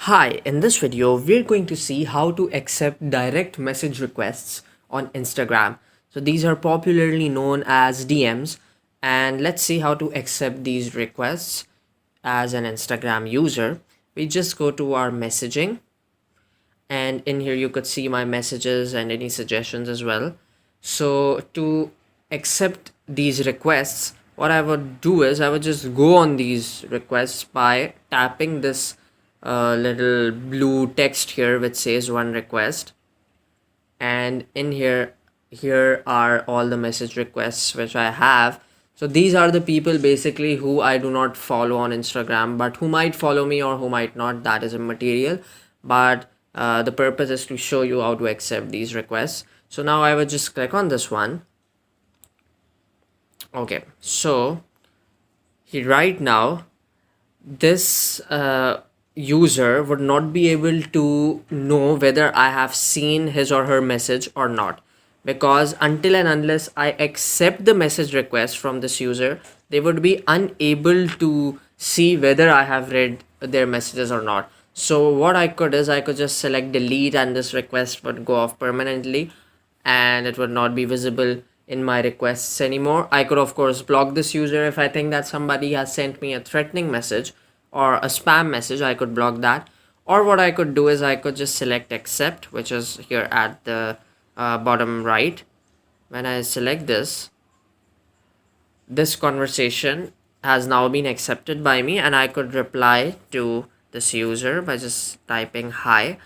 Hi, in this video, we're going to see how to accept direct message requests on Instagram. So these are popularly known as DMs, and let's see how to accept these requests as an Instagram user. We just go to our messaging, and in here you could see my messages and any suggestions as well. So to accept these requests, what I would do is I would just go on these requests by tapping this little blue text here which says one request, and in here are all the message requests which I have. So these are the people basically who I do not follow on Instagram, but who might follow me or who might not, that is immaterial. But the purpose is to show you how to accept these requests. So now I would just click on this one. Okay, so right now this user would not be able to know whether I have seen his or her message or not, because until and unless I accept the message request from this user, they would be unable to see whether I have read their messages or not. So what I could is I could just select delete, and this request would go off permanently and it would not be visible in my requests anymore. I could of course block this user if I think that somebody has sent me a threatening message or a spam message. I could block that. Or what I could do is I could just select accept, which is here at the bottom right. When I select this conversation has now been accepted by me, and I could reply to this user by just typing hi,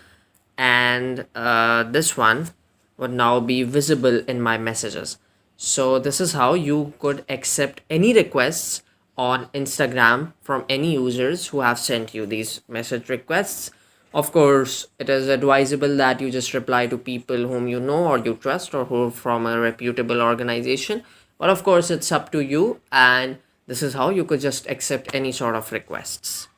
and this one would now be visible in my messages. So this is how you could accept any requests on Instagram from any users who have sent you these message requests. Of course, it is advisable that you just reply to people whom you know or you trust or who are from a reputable organization. But of course, it's up to you, and this is how you could just accept any sort of requests.